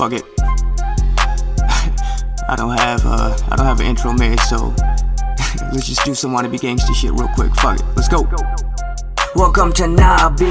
Fuck it. I don't have an intro made, so let's just do some wannabe gangster shit real quick. Fuck it. Let's go. Welcome to Nahh B,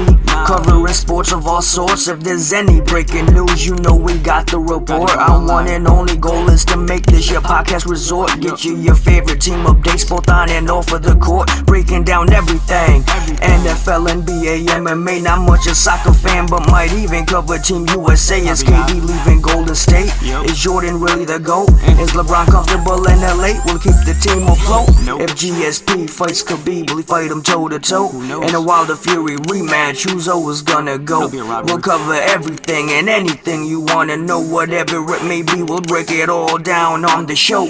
covering sports of all sorts. If there's any breaking news, you know we got the report. Our one and only goal is to make this your podcast resort. Get you your favorite team updates, both on and off of the court. Breaking down everything, NFL, NBA, MMA. Not much a soccer fan, but might even cover Team USA. Is KD leaving Golden State? Is Jordan really the GOAT? Is LeBron comfortable in LA? We'll keep the team afloat. If GSP fights Khabib, will he fight him toe to toe? And a Wilder Fury rematch, who's always gonna go? We'll cover everything and anything you wanna know. Whatever it may be, we'll break it all down on the show.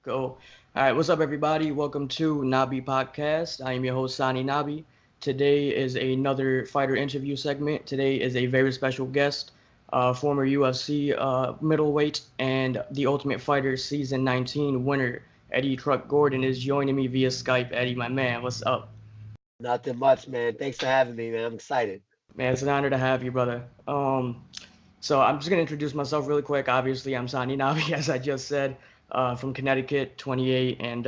Go. All right, what's up, everybody? Welcome to Nahh B podcast. I am your host, Nahh B. Today is another fighter interview segment. Today is a very special guest, former UFC middleweight and The Ultimate Fighter Season 19 winner, Eddie Truck Gordon, is joining me via Skype. Eddie, my man, what's up? Nothing much, man. Thanks for having me, man. I'm excited. Man, it's an honor to have you, brother. So I'm just gonna introduce myself really quick. Obviously, I'm Nahh B, as I just said. From Connecticut, 28, and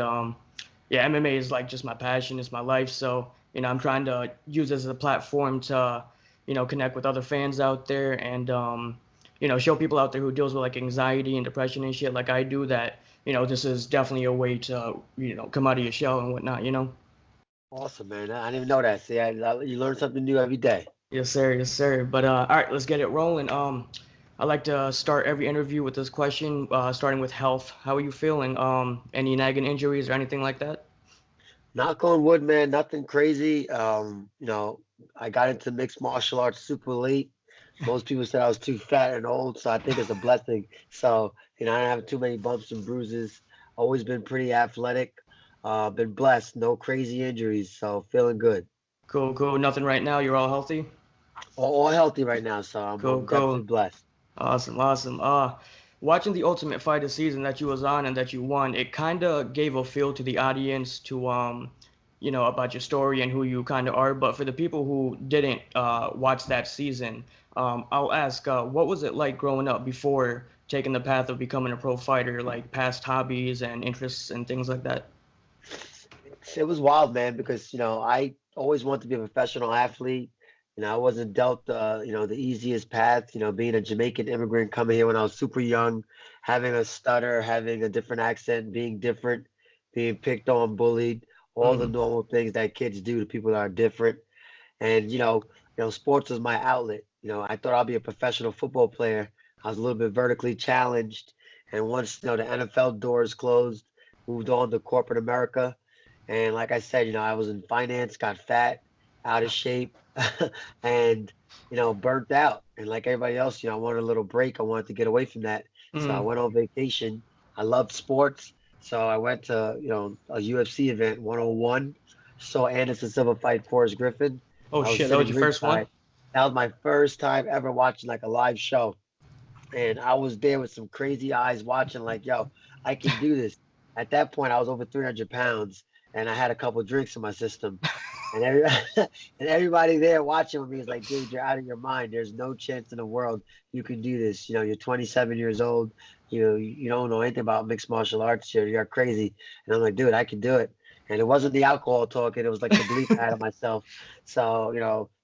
yeah, MMA is like just my passion, it's my life. So I'm trying to use this as a platform to connect with other fans out there and show people out there who deals with like anxiety and depression and shit like I do that this is definitely a way to come out of your shell and whatnot. Awesome, man. I didn't even know that. See, you learn something new every day. Yes, sir. Yes, sir. But all right, let's get it rolling. I like to start every interview with this question, starting with health. How are you feeling? Any nagging injuries or anything like that? Knock on wood, man. Nothing crazy. I got into mixed martial arts super late. Most people said I was too fat and old, so I think it's a blessing. So, I don't have too many bumps and bruises. Always been pretty athletic. Been blessed. No crazy injuries, so feeling good. Cool, cool. Nothing right now. You're all healthy? All healthy right now, so I'm definitely blessed. Awesome, awesome. Watching the Ultimate Fighter season that you was on and that you won, it kind of gave a feel to the audience to about your story and who you kind of are. But for the people who didn't watch that season, I'll ask, what was it like growing up before taking the path of becoming a pro fighter, like past hobbies and interests and things like that? It was wild, man, because I always wanted to be a professional athlete. I wasn't dealt the easiest path, being a Jamaican immigrant coming here when I was super young, having a stutter, having a different accent, being different, being picked on, bullied, all the normal things that kids do to people that are different. And sports was my outlet. I thought I'd be a professional football player. I was a little bit vertically challenged, and once the NFL doors closed, moved on to corporate America. And like I said, I was in finance, got fat, out of shape, and burnt out. And like everybody else, I wanted a little break. I wanted to get away from that. So I went on vacation. I loved sports. So I went to a UFC event, 101. Saw Anderson Silva fight Forrest Griffin. Oh shit, that was your first one? That was my first time ever watching like a live show. And I was there with some crazy eyes watching like, yo, I can do this. At that point, I was over 300 pounds and I had a couple drinks in my system. And everybody there watching with me is like, dude, you're out of your mind. There's no chance in the world you can do this. You're 27 years old. You don't know anything about mixed martial arts. You're crazy. And I'm like, dude, I can do it. And it wasn't the alcohol talking. It was like the belief I had in myself. So,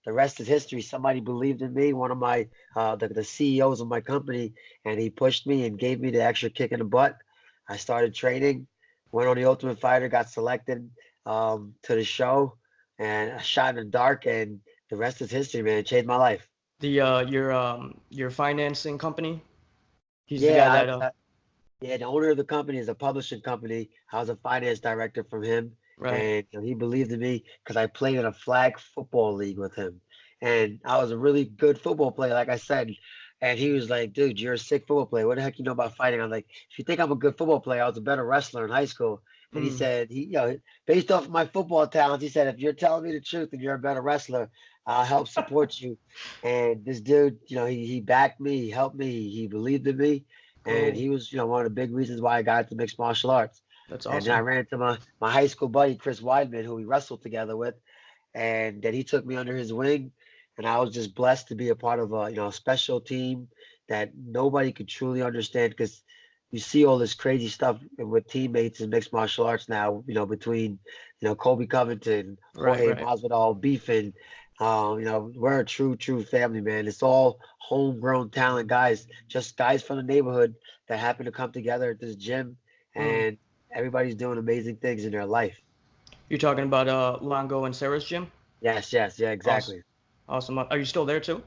the rest is history. Somebody believed in me, one of my the CEOs of my company, and he pushed me and gave me the extra kick in the butt. I started training, went on the Ultimate Fighter, got selected to the show. And I shot in the dark, and the rest is history, man. It changed my life. The your financing company? He's the Yeah, guy that yeah. The owner of the company is a publishing company. I was a finance director from him, right. and he believed in me because I played in a flag football league with him, and I was a really good football player. Like I said, And he was like, dude, you're a sick football player. What the heck you know about fighting? I'm like, if you think I'm a good football player, I was a better wrestler in high school. And he Mm. said, based off my football talents, he said, if you're telling me the truth and you're a better wrestler, I'll help support you. And this dude, he backed me, he helped me, he believed in me. And Cool. he was, one of the big reasons why I got into mixed martial arts. That's And then I awesome. ran into my high school buddy, Chris Weidman, who we wrestled together with. And then he took me under his wing. And I was just blessed to be a part of a special team that nobody could truly understand, because you see all this crazy stuff with teammates in mixed martial arts now, between, Kobe Covington, Right, Jorge right. Masvidal beefing. We're a true family, man. It's all homegrown talent guys, just guys from the neighborhood that happen to come together at this gym, Mm. and everybody's doing amazing things in their life. You're talking about Longo and Sarah's gym? Yes, yeah, Awesome. exactly. Awesome. Are you still there too?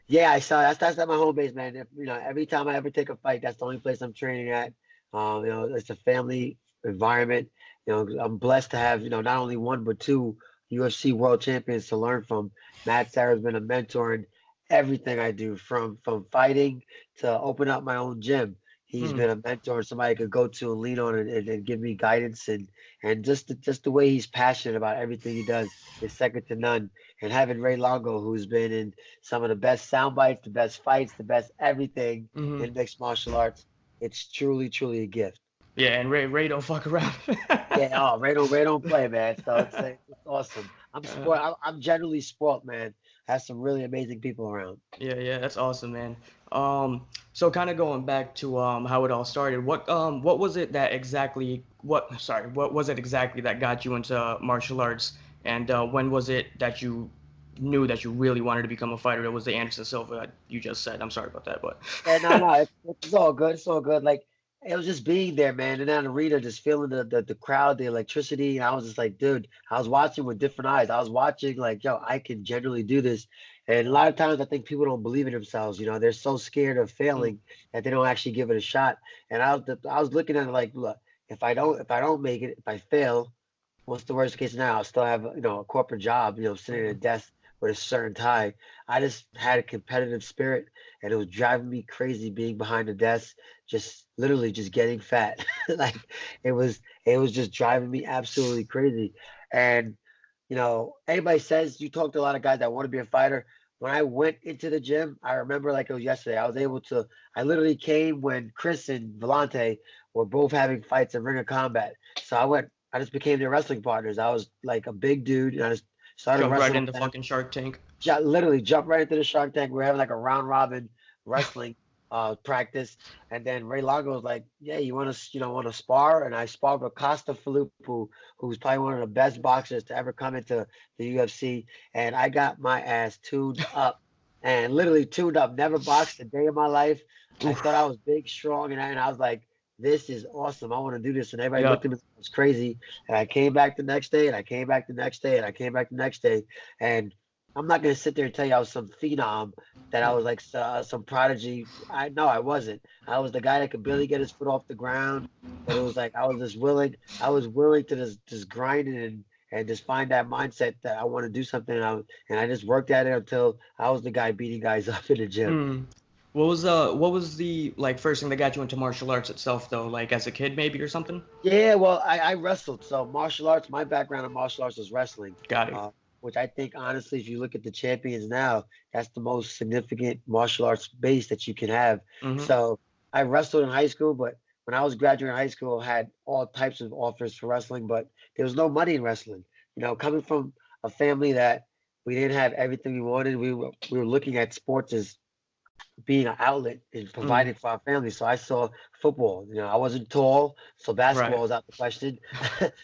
Yeah, I saw that's at my home base, man. If, every time I ever take a fight, that's the only place I'm training at. It's a family environment. I'm blessed to have, not only one but two UFC world champions to learn from. Matt Sarah's been a mentor in everything I do, from fighting to open up my own gym. He's Mm. been a mentor, somebody I could go to and lean on and give me guidance, and just the way he's passionate about everything he does is second to none. And having Ray Longo, who's been in some of the best sound bites, the best fights, the best everything Hmm. in mixed martial arts. It's truly a gift. Yeah, and Ray don't fuck around. Yeah, oh, Ray don't play, man. So it's awesome. I'm Uh, spoiled. I'm generally spoiled, man. Have some really amazing people around. yeah, that's awesome, man. So kind of going back to how it all started. What was it that exactly what was it exactly that got you into martial arts? And when was it that you knew that you really wanted to become a fighter? It was the Anderson Silva that you just said. I'm sorry about that, but Yeah, no, it's all good. It's all good. Like, it was just being there, man, in that arena, just feeling the crowd, the electricity. And I was just like, dude, I was watching with different eyes. I was watching like, yo, I can generally do this. And a lot of times I think people don't believe in themselves. They're so scared of mm, failing that they don't actually give it a shot. And I was looking at it like, look, if I don't make it, if I fail, what's the worst case scenario? I'll still have, a corporate job, sitting at a mm, desk with a certain tie. I just had a competitive spirit, and it was driving me crazy being behind the desk, just literally just getting fat. Like, it was just driving me absolutely crazy. And, anybody says, you talk to a lot of guys that want to be a fighter. When I went into the gym, I remember like it was yesterday. I literally came when Chris and Vellante were both having fights in Ring of Combat. So I just became their wrestling partners. I was like a big dude, and I just started jump right wrestling into with them. fucking Shark Tank. Literally jumped right into the Shark Tank. We are having like a round robin wrestling practice, and then Ray Longo was like, "Yeah, you want to spar?" And I sparred with Costa Filippo, who's probably one of the best boxers to ever come into the UFC, and I got my ass tuned up, and literally tuned up. Never boxed a day of my life. I thought I Oof. was big, strong, and I was like, "This is awesome. I want to do this." And everybody looked Yep. at me like I was crazy. And I came back the next day, and I came back the next day, and I came back the next day, and I'm not gonna sit there and tell you I was some phenom, that I was like some prodigy. I wasn't. I was the guy that could barely get his foot off the ground, but it was like I was just willing. I was willing to just grind it and just find that mindset that I want to do something. And I just worked at it until I was the guy beating guys up in the gym. Mm. What was the like first thing that got you into martial arts itself though? Like as a kid maybe or something? Yeah, well, I wrestled. So martial arts, my background in martial arts was wrestling, Got it. uh, which I think honestly, if you look at the champions now, that's the most significant martial arts base that you can have. Mm-hmm. So I wrestled in high school, but when I was graduating high school, I had all types of offers for wrestling, but there was no money in wrestling. Coming from a family that we didn't have everything we wanted, we were looking at sports as being an outlet and Mm. providing for our family. So I saw football. I wasn't tall, so Right. basketball was out the question.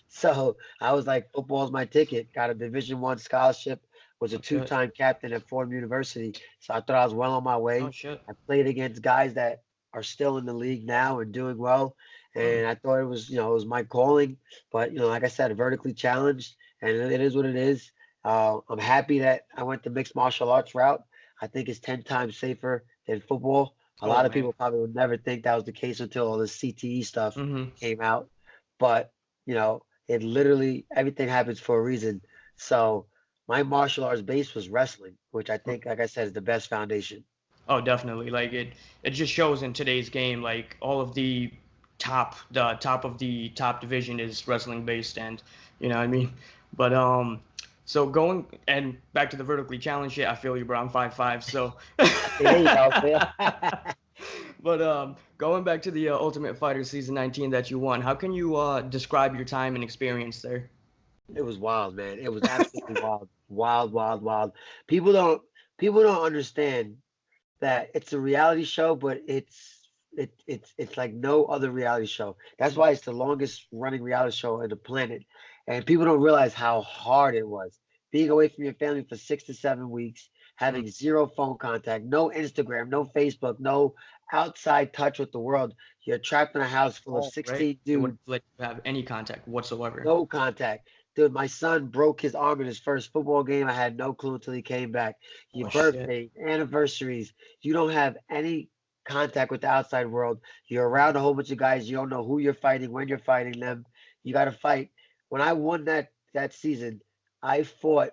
So I was like, football's my ticket. Got a Division I scholarship. Was a Okay. two-time captain at Fordham University. So I thought I was well on my Oh way. shit. I played against guys that are still in the league now and doing well. Mm. And I thought it was my calling. But like I said, vertically challenged, and it is what it is. I'm happy that I went the mixed martial arts route. I think it's 10 times safer than football. A Oh lot of man. people probably would never think that was the case until all this CTE stuff Mm-hmm. came out. But, it literally, everything happens for a reason. So my martial arts base was wrestling, which I think, like I said, is the best foundation. Oh, definitely. Like it just shows in today's game, like all of the top of the top division is wrestling based, and you know what I mean. But so going and back to the vertically challenged shit, I feel you, bro. I'm 5'5", so. There you go, Phil. But going back to the Ultimate Fighter season 19 that you won, how can you describe your time and experience there? It was wild, man. It was absolutely wild. Wild, wild, wild. People don't people don't understand that it's a reality show, but it's like no other reality show. That's why it's the longest running reality show on the planet. And people don't realize how hard it was. Being away from your family for 6 to 7 weeks, Mm. having zero phone contact, no Instagram, no Facebook, no outside touch with the world. You're trapped in a house full of Oh, right. 16 It wouldn't dudes, let you have any contact whatsoever. no contact. Dude, my son broke his arm in his first football game. I had no clue until he came back. Your Oh shit. birthdays, anniversaries, you don't have any contact with the outside world. You're around a whole bunch of guys. You don't know who you're fighting, when you're fighting them. You got to fight. When I won that season, I fought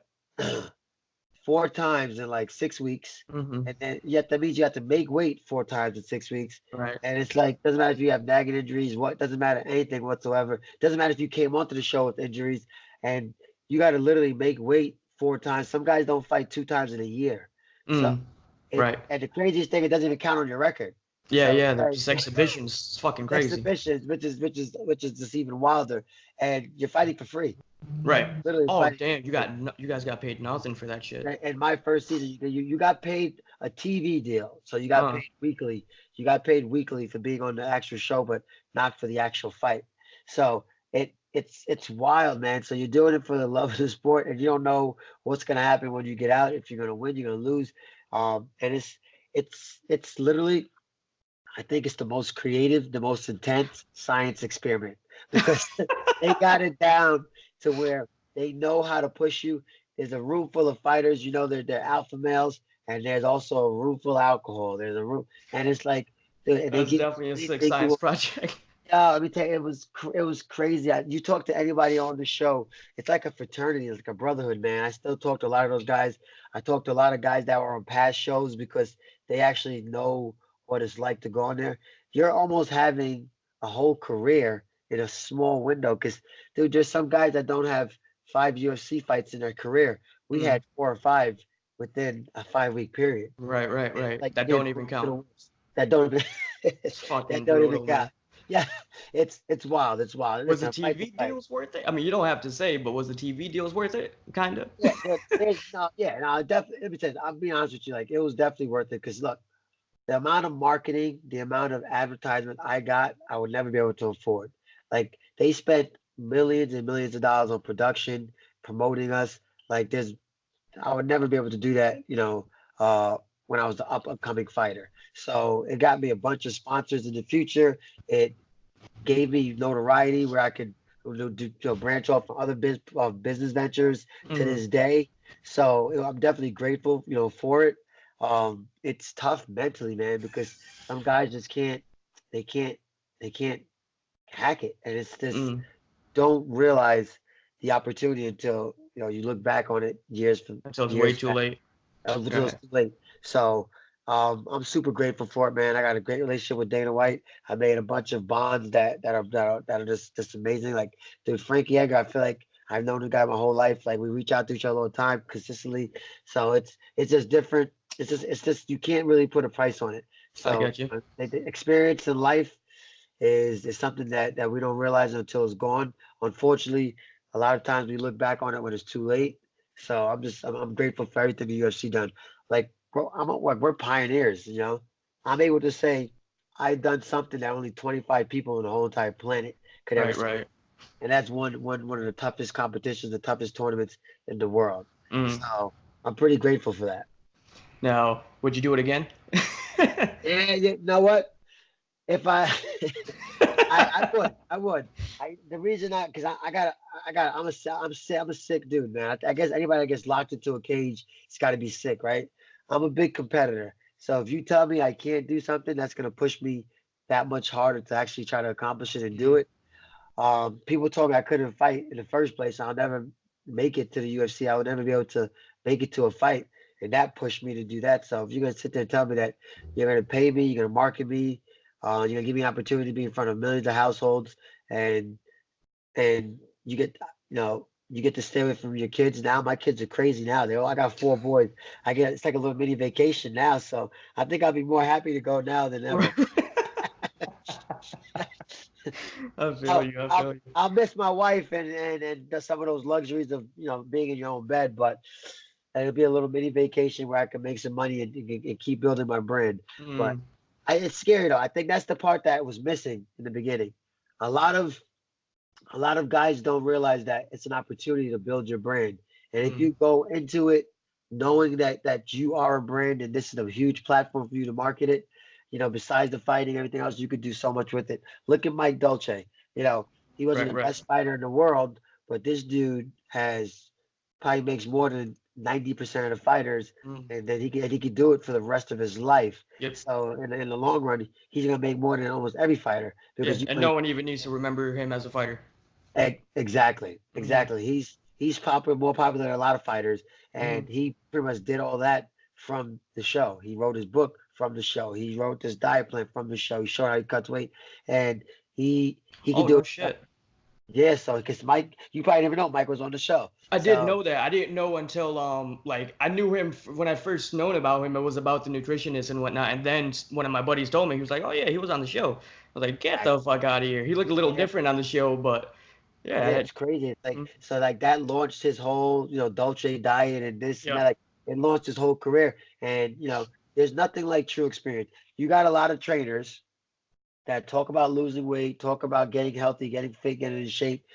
4 times in like 6 weeks. Mm-hmm. And then yet that means you have to make weight 4 times in 6 weeks. Right. And it's like doesn't matter if you have nagging injuries, what doesn't matter anything whatsoever. Doesn't matter if you came onto the show with injuries and you got to literally make weight 4 times. Some guys don't fight 2 times in a year. So Mm. Right. and the craziest thing, it doesn't even count on your record. Yeah, So yeah. it's They're like just exhibitions. It's fucking crazy. exhibitions, which is just even wilder. And you're fighting for free. Right. Literally Oh fighting. damn, you guys got paid nothing for that shit. In my first season, you got paid a TV deal, so you got Uh, paid weekly. You got paid weekly for being on the actual show, but not for the actual fight. So it's wild, man. So you're doing it for the love of the sport, and you don't know what's gonna happen when you get out. If you're gonna win, you're gonna lose. And it's literally, I think it's the most creative, the most intense science experiment because they got it down to where they know how to push you. There's a room full of fighters, you know, they're alpha males, and there's also a room full of alcohol. There's a room, and it's like they that's get definitely a they sick take you. science project. Yeah, let me tell you, it was crazy. You talk to anybody on the show, it's like a fraternity, it's like a brotherhood, man. I still talk to a lot of those guys. I talk to a lot of guys that were on past shows because they actually know what it's like to go on there. You're almost having a whole career in a small window. Because, dude, there's some guys that don't have 5 UFC fights in their career. We Mm. had 4 or 5 within a 5 week period. Right, right, And right. like That they're don't even going to the count. West. That don't even It's that fucking don't even brutal, man. count. Yeah, it's wild. It's wild. Was the Listen, fight to TV fight. deals worth it? I mean, you don't have to say, but was the TV deals worth it? Kinda. Yeah, there's no, yeah, no, definitely. Let me tell you, I'll be honest with you. Like, it was definitely worth it because look, the amount of marketing, the amount of advertisement I got, I would never be able to afford. Like, they spent millions and millions of dollars on production, promoting us. Like, I would never be able to do that, when I was the upcoming fighter. So it got me a bunch of sponsors in the future. It gave me notoriety where I could branch off from other business ventures to Mhm. this day. So I'm definitely grateful, for it. It's tough mentally, man, because some guys just they can't, they can't hack it, and it's just Mm. don't realize the opportunity until you look back on it Until it's way years too late. until it's Right. too late. So I'm super grateful for it, man. I got a great relationship with Dana White. I made a bunch of bonds that are just amazing. Like, dude, Frankie Edgar, I feel like I've known the guy my whole life. Like, we reach out to each other all the time consistently. So it's just different. It's just you can't really put a price on it. I So get you. the experience in life is something that we don't realize until it's gone. Unfortunately, a lot of times we look back on it when it's too late. So I'm grateful for everything the UFC done. Like, bro, we're pioneers, I'm able to say I've done something that only 25 people on the whole entire planet could ever Right, say. right. And that's one of the toughest competitions, the toughest tournaments in the world. Mm. So I'm pretty grateful for that. Now, would you do it again? Yeah, you know what? If I I would. The reason because I'm a sick dude, man. I guess anybody that gets locked into a cage, it's got to be sick, right? I'm a big competitor. So if you tell me I can't do something, that's gonna push me that much harder to actually try to accomplish it and do it. People told me I couldn't fight in the first place. I'll never make it to the UFC. I would never be able to make it to a fight. and that pushed me to do that. So if you're gonna sit there and tell me that you're gonna pay me, you're gonna market me, you're gonna give me an opportunity to be in front of millions of households, and you get, you get to stay away from your kids. Now my kids are crazy now. I got 4 boys. It's like a little mini vacation now. So I think I'll be more happy to go now than ever. I feel you. I feel you. I'll miss my wife and some of those luxuries of being in your own bed, but it'll be a little mini vacation where I can make some money and keep building my brand. But it's scary though. I think that's the part that was missing in the beginning. A lot of guys don't realize that it's an opportunity to build your brand, and if you go into it knowing that you are a brand and this is a huge platform for you to market it, besides the fighting, everything else, you could do so much with it. Look at Mike Dolce. He wasn't the best fighter in the world, but this dude probably makes more than 90% of the fighters, and then he could do it for the rest of his life. Yep. So in the long run, he's gonna make more than almost every fighter because and no one even needs to remember him as a fighter. Exactly. He's more popular than a lot of fighters, and he pretty much did all that from the show. He wrote his book from the show. He wrote this diet plan from the show. He showed how he cuts weight, and he can do it. Shit. Yeah, so because Mike, you probably never know Mike was on the show. I did know that. I didn't know until I knew him when I first known about him. It was about the nutritionist and whatnot. And then one of my buddies told me, he was like, "Oh yeah, he was on the show." I was like, "Get the fuck out of here." He looked a little different on the show, but yeah, it's crazy. It's like that launched his whole Dolce diet and this and that. Like it launched his whole career. And there's nothing like true experience. You got a lot of trainers that talk about losing weight, talk about getting healthy, getting fit, getting in shape,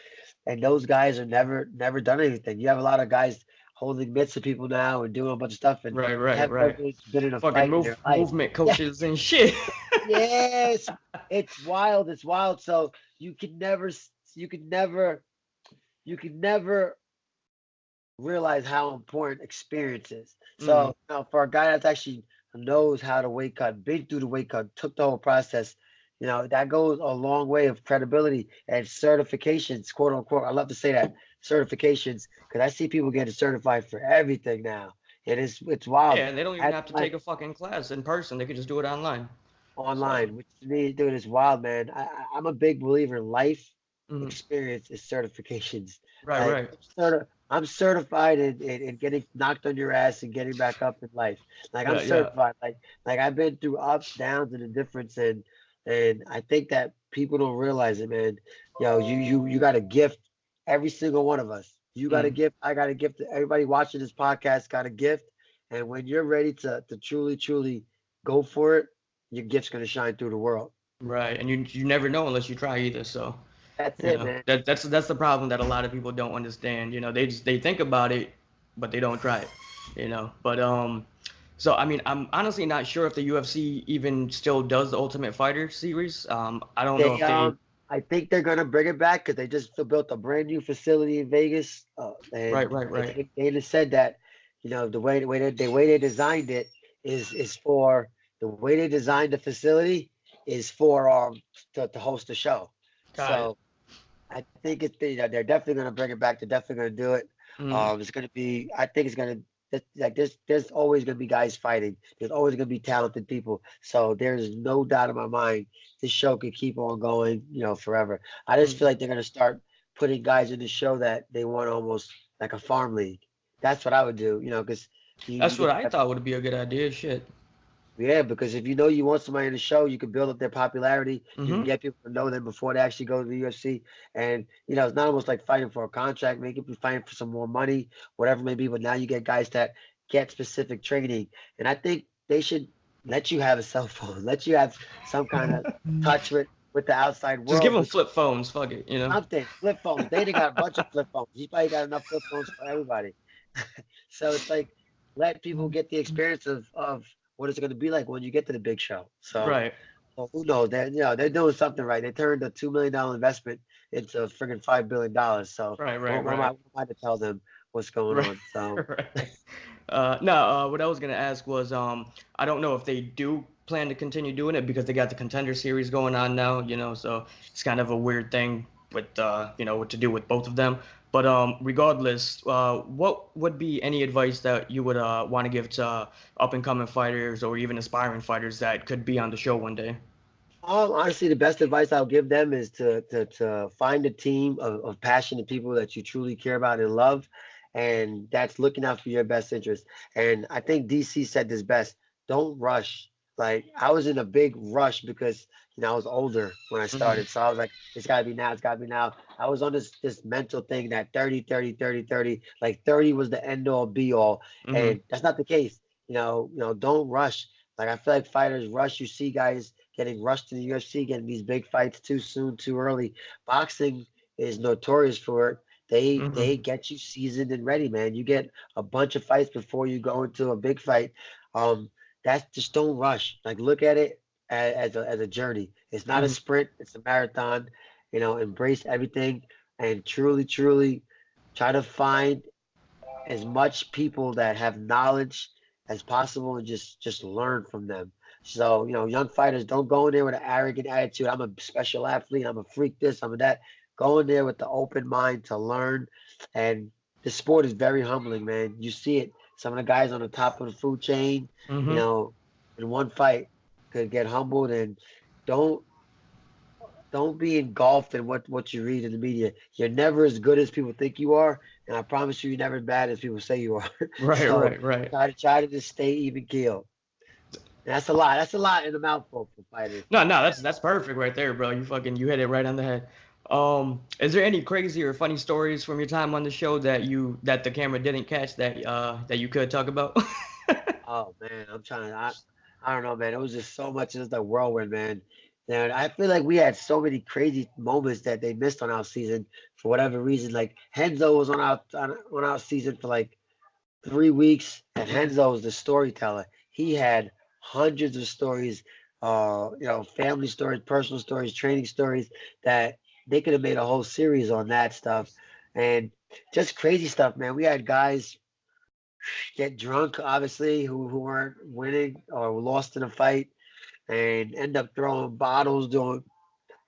and those guys are never done anything. You have a lot of guys holding mitts to people now and doing a bunch of stuff, and right. Been in a fucking movement coaches and shit. Yes, it's wild. It's wild. So you could never realize how important experience is. So for a guy that's actually knows how to weight cut, been through the weight cut, took the whole process, that goes a long way of credibility and certifications, quote unquote. I love to say that, certifications, because I see people getting certified for everything now. And it's wild. Yeah, and they don't even have to take a fucking class in person. They could just do it online. Which to me, dude, is wild, man. I'm a big believer in life. Experience is certifications. Right. I'm certified in getting knocked on your ass and getting back up in life. I'm certified. Like I've been through ups, downs, and the difference, and I think that people don't realize it, man. You got a gift, every single one of us. You got a gift. I got a gift. Everybody watching this podcast got a gift, and when you're ready to truly go for it, your gift's gonna shine through the world. Right, and you never know unless you try either. So. That's it, man. That's the problem that a lot of people don't understand. They think about it, but they don't try it. But so I mean, I'm honestly not sure if the UFC even still does the Ultimate Fighter series. I don't know if they. I think they're gonna bring it back because they just built a brand new facility in Vegas. Right. They just said that, the way they designed it is for the way they designed the facility is for to host the show. I think they're definitely gonna bring it back. They're definitely gonna do it. It's gonna be. I think it's gonna there's always gonna be guys fighting. There's always gonna be talented people. So there's no doubt in my mind this show could keep on going, forever. I just feel like they're gonna start putting guys in the show that they want almost like a farm league. That's what I would do, because that's what I thought would be a good idea. Shit. Yeah, because if you want somebody in the show, you can build up their popularity. You can get people to know them before they actually go to the UFC. And, it's not almost like fighting for a contract. Maybe you're fighting for some more money, whatever it may be. But now you get guys that get specific training. And I think they should let you have a cell phone, let you have some kind of touch with the outside world. Just give them flip phones. Fuck it, Something. Flip phones. They got a bunch of flip phones. You probably got enough flip phones for everybody. So it's like, let people get the experience of what it's going to be like when you get to the big show. So, so who knows? They're doing something right. They turned a $2 million investment into friggin' $5 billion. So right. What am I to tell them what's going on? So what I was going to ask was, I don't know if they do plan to continue doing it because they got the Contender Series going on now, so it's kind of a weird thing with, what to do with both of them. But regardless, what would be any advice that you would want to give to up and coming fighters or even aspiring fighters that could be on the show one day? Honestly, the best advice I'll give them is to find a team of passionate people that you truly care about and love, and that's looking out for your best interest. And I think DC said this best: don't rush. Like I was in a big rush because I was older when I Hmm. started, so I was like, it's gotta be now, it's gotta be now. I was on this mental thing that 30, 30, 30, 30, like 30 was the end all be all, Hmm. and that's not the case. Don't rush. Like I feel like fighters rush. You see guys getting rushed in the UFC, getting these big fights too soon, too early. Boxing is notorious for it. Hmm. They get you seasoned and ready, man. You get a bunch of fights before you go into a big fight. Um, that's just don't rush. Like look at it as a journey. It's not a Hmm. sprint. It's a marathon. Embrace everything and truly try to find as much people that have knowledge as possible and just learn from them. So, young fighters don't go in there with an arrogant attitude. I'm a special athlete. I'm a freak this, I'm a that. Go in there with the open mind to learn. And the sport is very humbling, man. You see it. Some of the guys on the top of the food chain, you Hmm. know, in one fight could get humbled and don't don't be engulfed in what you read in the media. You're never as good as people think you are, and I promise you, you're never as bad as people say you are. Right, So right, right. try to just stay even keel. And that's a lot. That's a lot in a mouthful for fighters. No, no, that's perfect right there, bro. You hit it right on the head. Is there any crazy or funny stories from your time on the show that the camera didn't catch that you could talk about? Oh man, I'm trying. I don't know, man. It was just so much. It was like whirlwind, man. And I feel like we had so many crazy moments that they missed on our season for whatever reason. Like Henzo was on our season for like 3 weeks, and Mhm. Henzo was the storyteller. He had hundreds of stories, family stories, personal stories, training stories that they could have made a whole series on that stuff, and just crazy stuff, man. We had guys get drunk, obviously, who weren't winning or lost in a fight, and end up throwing bottles, doing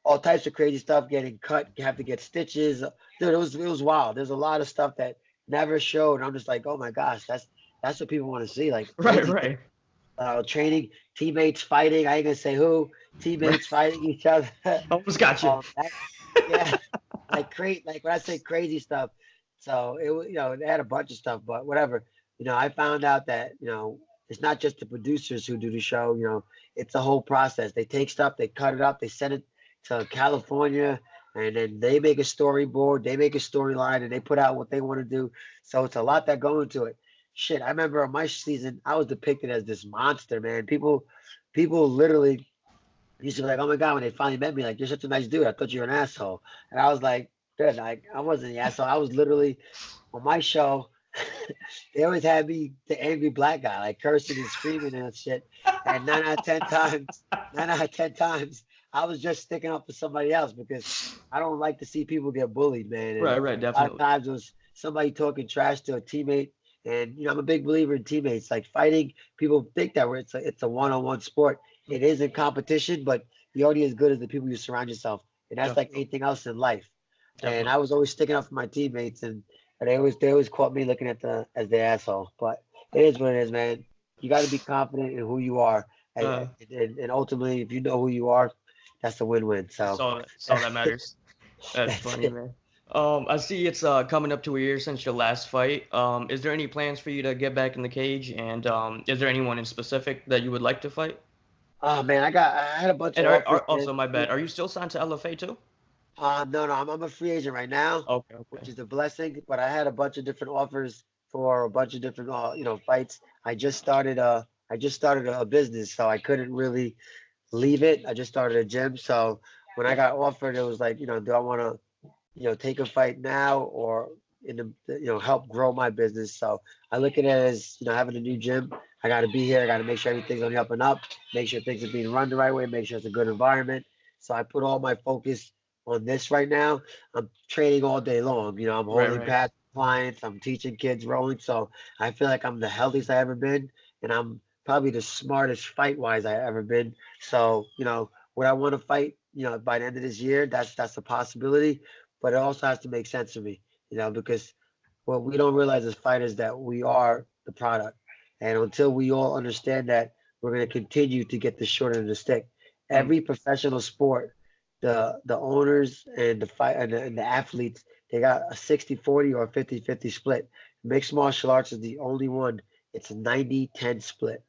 all types of crazy stuff, getting cut, have to get stitches. Dude, it was wild. There's a lot of stuff that never showed. I'm just like, oh my gosh, that's what people want to see, like Right, crazy things. right, Training, teammates fighting. I ain't gonna say who. right. Teammates fighting each other. Almost got you. Yeah, like when I say crazy stuff. So it was, they had a bunch of stuff, but whatever. I found out that it's not just the producers who do the show. It's a whole process. They take stuff, they cut it up, they send it to California, and then they make a storyboard, they make a storyline, and they put out what they want to do. So it's a lot that go into it. Shit, I remember on my season, I was depicted as this monster, man. People literally used to be like, "Oh my God," when they finally met me, like, "You're such a nice dude. I thought you were an asshole." And I was like, "Dude, like, I wasn't the asshole. I was literally on my show." They always had me the angry black guy, like cursing and screaming and shit. And 9 out of 10 times, I was just sticking up for somebody else because I don't like to see people get bullied, man. And Right, right, a lot of definitely. times it was somebody talking trash to a teammate. And I'm a big believer in teammates. Like fighting, people think that it's a one-on-one sport. It is in competition, but you're only as good as the people you surround yourself. And that's like Definitely, anything else in life. And I definitely. was always sticking up for my teammates, and they always caught me looking at the as the asshole. But it is what it is, man. You got to be confident in who you are, Uh, and ultimately, if you know who you are, that's a win-win. So that's all that matters. That's that's funny, it. man. I see it's coming up to a year since your last fight. Is there any plans for you to get back in the cage? And is there anyone in specific that you would like to fight? Oh man, I had a bunch And of offers, man. also, my bad, are you still signed to LFA too? No, I'm a free agent right now, Okay, which okay. is a blessing. But I had a bunch of different offers for a bunch of different, fights. I just started a business, so I couldn't really leave it. I just started a gym, so when I got offered, it was like, do I want to, take a fight now or help grow my business? So I look at it as, having a new gym. I got to be here. I got to make sure everything's on the up and up, make sure things are being run the right way, make sure it's a good environment. So I put all my focus on this right now. I'm training all day long. I'm Right, holding right. pads with clients. I'm teaching kids rolling. So I feel like I'm the healthiest I ever been, and I'm probably the smartest fight wise I ever been. So, would I want to fight, by the end of this year? That's a possibility, but it also has to make sense for me. because what we don't realize as fighters that we are the product. And until we all understand that, we're going to continue to get the short end of the stick. Mm. Every professional sport, the owners and the athletes, they got a 60-40 or a 50-50 split. Mixed martial arts is the only one. It's a 90-10 split.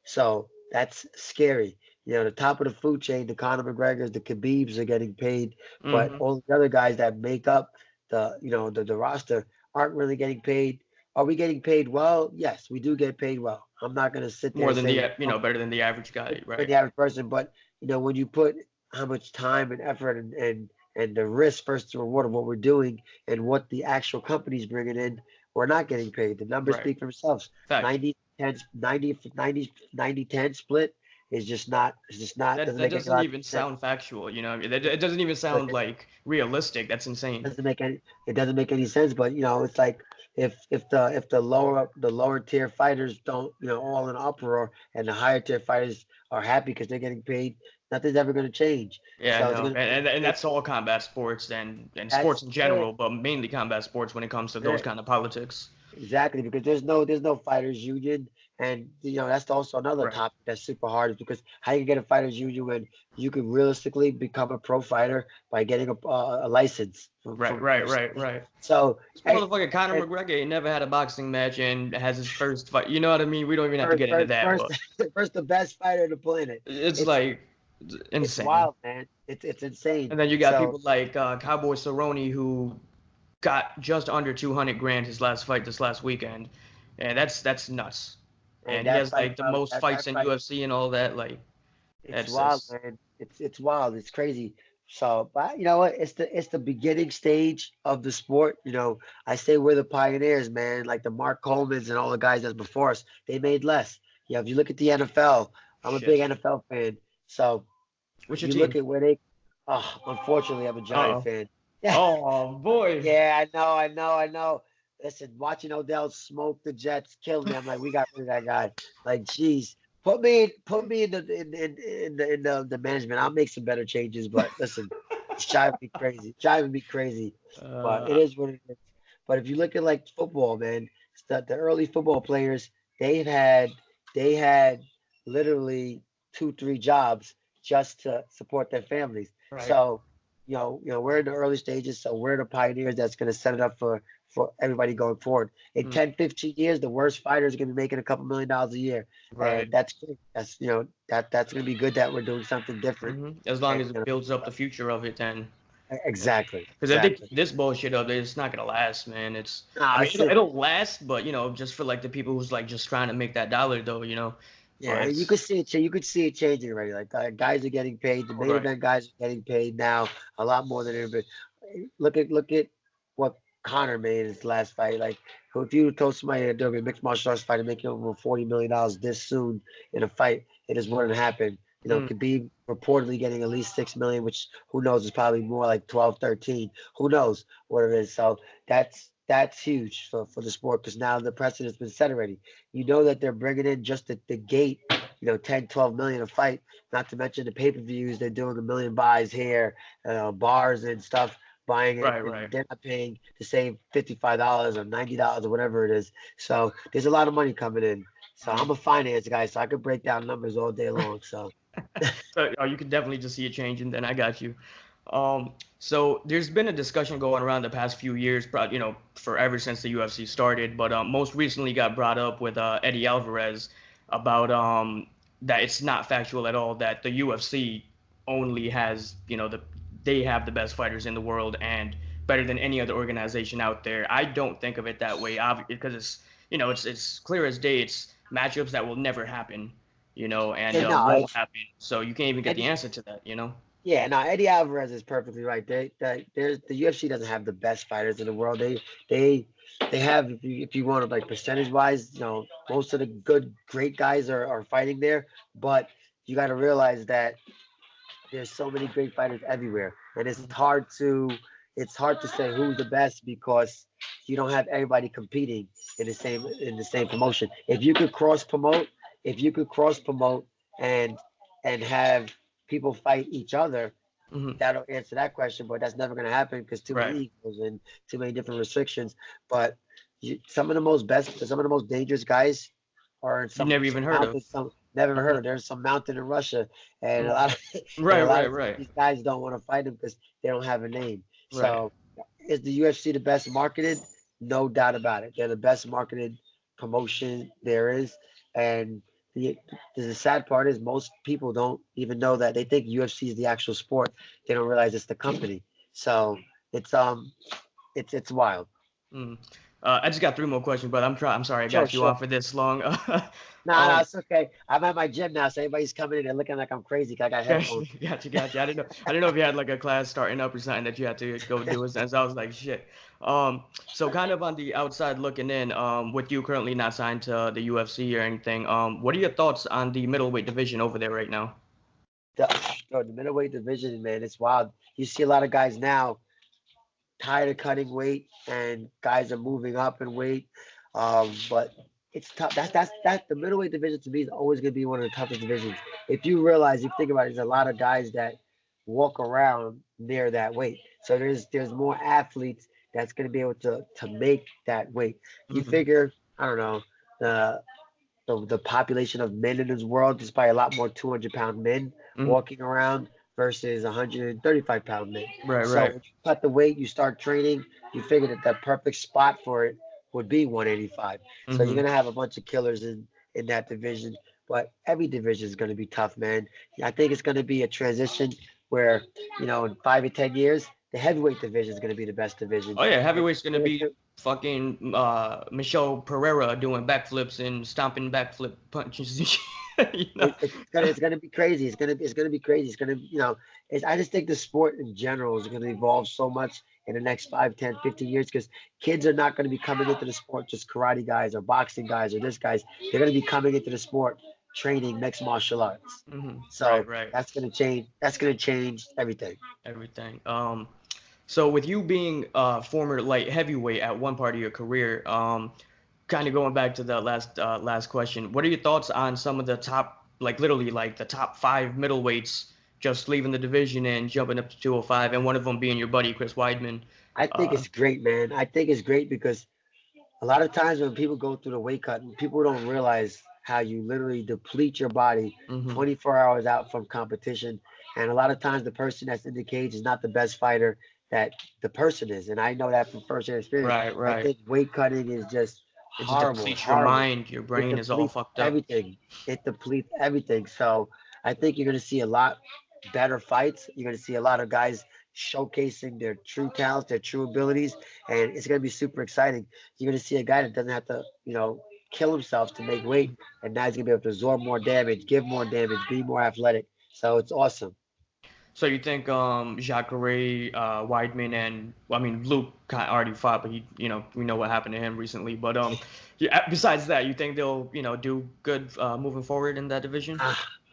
So that's scary. The top of the food chain, the Conor McGregors, the Khabibs are getting paid, but Hmm. all the other guys that make up the roster aren't really getting paid. Are we getting paid well? Yes, we do get paid well. I'm not gonna sit there More and than say we don't better than the average guy, for right? the average person, but when you put how much time and effort and the risk versus the reward of what we're doing and what the actual company's bringing in, we're not getting paid. The numbers Right. speak for themselves. Fact. 90 10 90 10 split is just not, it's just not, That doesn't that make any doesn't logical even sense. sound factual, you know. What I mean, it doesn't even But sound like realistic. That's insane. doesn't make any it doesn't make any sense. But it's like if the lower tier fighters don't, all in uproar, and the higher tier fighters are happy because they're getting paid, nothing's ever going to change. Yeah, So it's no, going to and that's all combat sports and sports that's in it. general, but mainly combat sports when it comes to those Yeah, kind of politics. exactly, because there's no fighters union, and that's also another Right. topic that's super hard, is because how you get a fighters union when you could realistically become a pro fighter by getting a license Right, from right, state. right, right. So This and, motherfucker Conor and McGregor ain't never had a boxing match and has his first fight. You know what I mean? We don't even have to first get into first that, first but first the best fighter on the planet. it's It's like it's insane. wild, man. It's insane. And then you got So people like Cowboy Cerrone who got just under 200 grand his last fight this last weekend, and that's nuts. and And he that has fight like the probably most that fights in fight. UFC and all that. Like It's that's wild, just man. It's wild. It's crazy. So, but you know what? It's the beginning stage of the sport. I say we're the pioneers, man. Like the Mark Colemans and all the guys that's before us, they made less. If you look at the NFL, I'm a big shit. NFL fan. So What's if your you look team? at where they, oh, unfortunately, I'm a Giant Uh-oh. fan. Yeah, Oh boy. yeah, I know. Listen, watching Odell smoke the Jets killed me. I'm like, we got rid of that guy. Like, geez, put me in the management. I'll make some better changes. But listen, it's driving me crazy. But it Uh, is what it is. But if you look at like football, man, it's the early football players, they've had they had literally 2, 3 jobs just to support their families. right. So we're in the early stages, so we're the pioneers that's going to set it up for everybody going forward. In Mm, 10, 15 years, the worst fighters are going to be making a couple $1 million a year. right. And that's good. That's going to be good that we're doing something different. As long And as it builds up the future of it, then exactly, because I think exactly. this bullshit up there, it's not gonna last, man. I Nah, mean, it's it'll last, but just for like the people who's like just trying to make that dollar though. yeah, But you could see it. You could see it changing already. Like guys are getting paid. The main right, event guys are getting paid now a lot more than ever. Look at what Connor made in his last fight. Like, if you told somebody that they're a mixed martial arts fighter making over $40 million this soon in a fight, it just wouldn't happen. mm, Could be reportedly getting at least 6 million, which who knows is probably more like 12, 13. Who knows what it is? So that's huge for the sport, because now the precedent's been set already. That they're bringing in just the gate, 10, 12 million a fight, not to mention the pay-per-views. They're doing a million buys here, bars and stuff buying it, right, and right. they're not paying to save $55 or $90 or whatever it is. So there's a lot of money coming in. So Mm. I'm a finance guy, so I could break down numbers all day long. So So you can definitely just see it changing. Then I got you. So there's been a discussion going around the past few years, forever since the UFC started, but most recently got brought up with Eddie Alvarez about that it's not factual at all that the UFC only has, they have the best fighters in the world and better than any other organization out there. I don't think of it that way, obviously, because it's clear as day. It's matchups that will never happen, and yeah, no, won't happen. So you can't even get the Eddie, answer to that. yeah, no, Eddie Alvarez is perfectly right. The UFC doesn't have the best fighters in the world. They they have, if you want to, like, percentage wise, most of the great guys are fighting there, but you got to realize that there's so many great fighters everywhere, and it's hard to say who's the best, because you don't have everybody competing in the same promotion. If you could cross promote and have people fight each other, that'll answer that question. But that's never going to happen because too many egos and too many different restrictions. But some of the most dangerous guys are in You never even heard of. Never heard of. There's some mountain in Russia, and a lot of these guys don't want to fight them because they don't have a name. So, is the UFC the best marketed? No doubt about it. They're the best marketed promotion there is, and the sad part is most people don't even know that. They think UFC is the actual sport. They don't realize it's the company. So it's wild. I just got 3 more questions, but I'm sorry I got you off for this long. No, it's okay. I'm at my gym now, so everybody's coming in and looking like I'm crazy. 'Cause I got headphones. Gotcha. I didn't know if you had like a class starting up or something that you had to go do. So I was like, shit. So kind of on the outside looking in, with you currently not signed to the UFC or anything, what are your thoughts on the middleweight division over there right now? The middleweight division, man, it's wild. You see a lot of guys now tired of cutting weight, and guys are moving up in weight. But it's tough. That's the middleweight division to me is always going to be one of the toughest divisions. If you think about it, there's a lot of guys that walk around near that weight. So there's more athletes that's going to be able to make that weight. You figure, I don't know, the population of men in this world, there's probably a lot more 200-pound men walking around versus 135-pound men. So when you cut the weight, you start training, you figure that the perfect spot for it would be 185. So you're going to have a bunch of killers in that division. But every division is going to be tough, man. I think it's going to be a transition where, in 5 or 10 years, the heavyweight division is going to be the best division. Oh, yeah. Heavyweight's going to be fucking Michelle Pereira doing backflips and stomping backflip punches and shit. It's gonna be crazy. It's gonna be crazy. It's gonna, I just think the sport in general is gonna evolve so much in the next 5, 10, 15 years because kids are not gonna be coming into the sport just karate guys or boxing guys or this guys. They're gonna be coming into the sport training mixed martial arts. So that's gonna change. That's gonna change everything. So with you being former light heavyweight at one part of your career, kind of going back to the last question, what are your thoughts on some of the top, literally the top 5 middleweights just leaving the division and jumping up to 205, and one of them being your buddy Chris Weidman? I think it's great, man. I think it's great because a lot of times when people go through the weight cut, people don't realize how you literally deplete your body 24 hours out from competition, and a lot of times the person that's in the cage is not the best fighter that the person is, and I know that from first-hand experience. I think weight cutting is just horrible. It depletes your mind, your brain is all fucked up. It depletes everything. So I think you're going to see a lot better fights. You're going to see a lot of guys showcasing their true talents, their true abilities, and it's going to be super exciting. You're going to see a guy that doesn't have to, kill himself to make weight, and now he's going to be able to absorb more damage, give more damage, be more athletic. So it's awesome. So you think Jacare, Weidman, and Luke already fought, but he, we know what happened to him recently. But besides that, you think they'll do good moving forward in that division?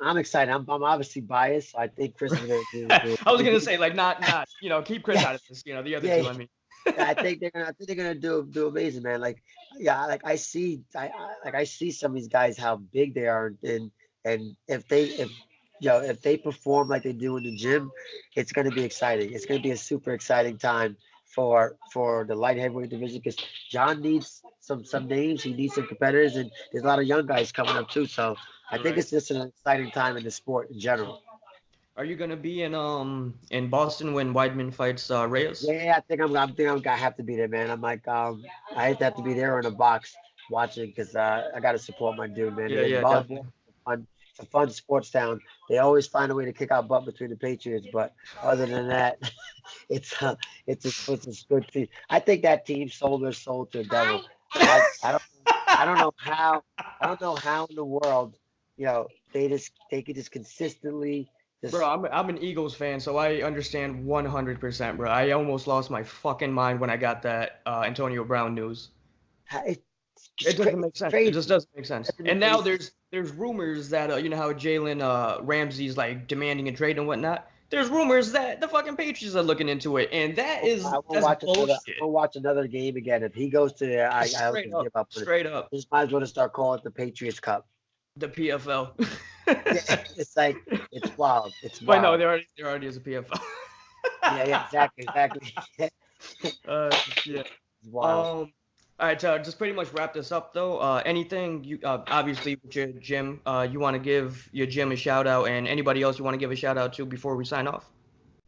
I'm excited. I'm obviously biased. So I think Chris is gonna do. I was gonna say not keep Chris out of this. The other two. I mean. I think they're gonna do amazing, man. I see some of these guys how big they are, and if they perform like they do in the gym, it's going to be exciting. It's going to be a super exciting time for the light heavyweight division because John needs some names. He needs some competitors, and there's a lot of young guys coming up too. So I think it's just an exciting time in the sport in general. Are you going to be in Boston when Weidman fights Reyes? Yeah, I think I'm gonna have to be there, man. I'm I have to be there in a box watching because I got to support my dude, man. Yeah, definitely. A fun sports town. They always find a way to kick out butt between the Patriots, but other than that, it's a good team. I think that team sold their soul to the devil. I don't know how in the world they could just consistently. Bro, I'm an Eagles fan, so I understand 100%, bro. I almost lost my fucking mind when I got that Antonio Brown news. It doesn't make sense. It just doesn't make sense. And now there's rumors that how Jalen Ramsey's demanding a trade and whatnot. There's rumors that the fucking Patriots are looking into it, and that's bullshit. I'll watch another game again. If he goes to there, I'll give up. Straight up. Just might as well start calling it the Patriots Cup. The PFL. Yeah, it's like it's wild. It's But no, wild. there already is a PFL. Yeah, exactly, exactly. Yeah. It's wild. All right, just pretty much wrap this up though. Anything you obviously with your gym, you want to give your gym a shout out, and anybody else you want to give a shout out to before we sign off?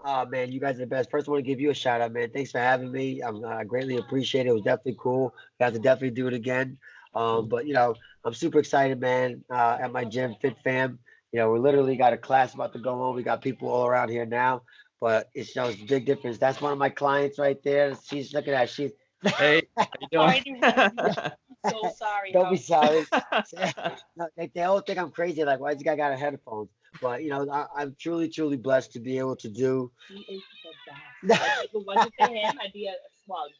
Oh man, you guys are the best. First, I want to give you a shout out, man. Thanks for having me. I greatly appreciate it. It was definitely cool. We have to definitely do it again. But I'm super excited, man. At my gym, Fit Fam. We literally got a class about to go on. We got people all around here now, but it's a big difference. That's one of my clients right there. She's look at that. She's Hey, how you Sorry doing? to interrupt you. I'm so sorry. don't be sorry. Yeah, No, they all think I'm crazy. Like, why this guy got headphones? But I'm truly, truly blessed to be able to do. He is the best. Like, if it wasn't for him, I'd be a slug.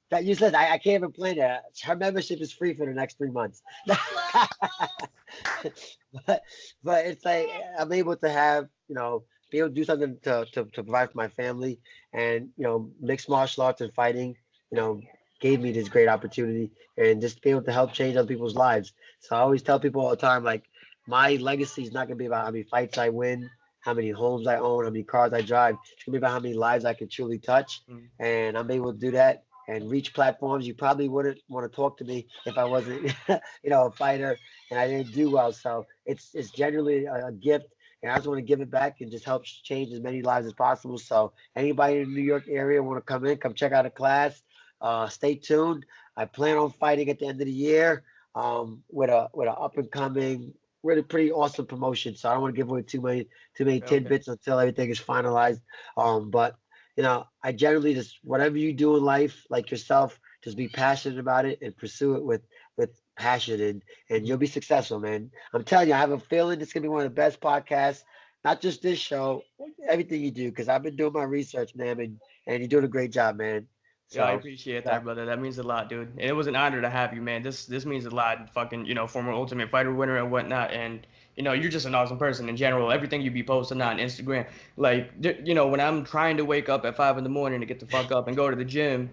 That useless. I can't even play that. Her membership is free for the next 3 months. but it's like I'm able to have be able to do something to provide for my family, and mixed martial arts and fighting you know gave me this great opportunity, and just be able to help change other people's lives. So I always tell people all the time, like, my legacy is not gonna be about how many fights I win, how many homes I own, how many cars I drive. It's gonna be about how many lives I can truly touch, Mm. and I'm able to do that and reach platforms you probably wouldn't want to talk to me if I wasn't a fighter and I didn't do well. So it's genuinely a gift, and I just want to give it back and just help change as many lives as possible. So anybody in the New York area want to come in, come check out a class. Stay tuned. I plan on fighting at the end of the year with a up and coming, really pretty awesome promotion. So I don't want to give away too many Okay. tidbits until everything is finalized. But I generally just, whatever you do in life, like yourself, just be passionate about it and pursue it with passion, and you'll be successful, man. I'm telling you, I have a feeling it's gonna be one of the best podcasts. Not just this show, everything you do, because I've been doing my research, man, and you're doing a great job, man. Yeah, I So appreciate yeah, that, brother. That means a lot, dude. And it was an honor to have you, man. This means a lot. Fucking, former Ultimate Fighter winner and whatnot. And you're just an awesome person in general. Everything you be posting on Instagram, like, when I'm trying to wake up at 5 in the morning to get the fuck up and go to the gym,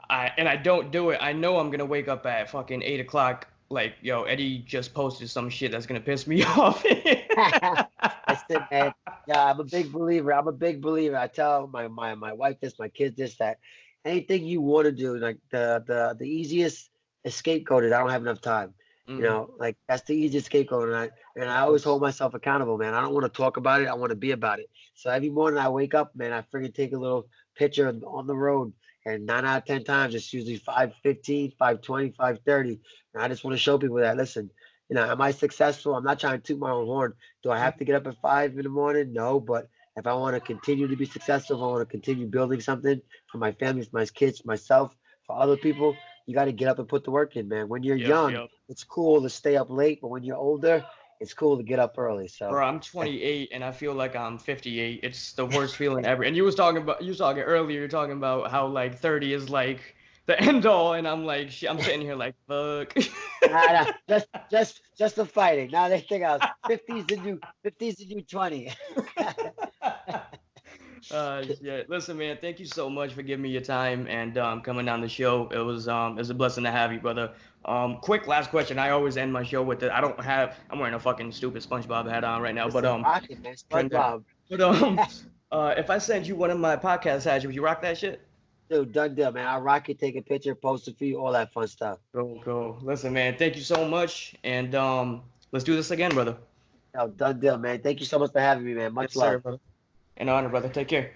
I don't do it. I know I'm gonna wake up at fucking 8 o'clock. Like, yo, Eddie just posted some shit that's gonna piss me off. that's it, man. Yeah, I'm a big believer. I'm a big believer. I tell my wife this, my kids this, that anything you want to do, like the easiest scapegoat is I don't have enough time. Mm, Like that's the easiest scapegoat, and I always hold myself accountable, man. I don't want to talk about it. I want to be about it. So every morning I wake up, man, I freaking take a little picture on the road, and 9 out of 10 times it's usually 5:15, 5:20, 5:30, and I just want to show people that, listen, am I successful? I'm not trying to toot my own horn. Do I have to get up at 5 in the morning? No, but if I want to continue to be successful, if I want to continue building something for my family, for my kids, myself, for other people, you got to get up and put the work in, man. When you're yep, young, yep. it's cool to stay up late, but when you're older, it's cool to get up early. So, Bro, I'm 28 and I feel like I'm 58. It's the worst feeling ever. And you was talking earlier, you're talking about how like 30 is like the end all, and I'm like, I'm sitting here like, fuck. nah, just the fighting. Now they think I was 50's the new 20. Yeah. Listen, man, thank you so much for giving me your time and coming on the show. It was a blessing to have you, brother. Quick last question. I always end my show with it. I'm wearing a fucking stupid SpongeBob hat on right now, but Listen, rocket, man. turned out. SpongeBob. But if I sent you one of my podcast hats, would you rock that shit? Dude, done deal, man. I'll rock it, take a picture, post it for you, all that fun stuff. Cool. Listen, man, thank you so much, and let's do this again, brother. No, done deal, man. Thank you so much for having me, man. Yes, Much sir, love. brother. An honor, brother. Take care.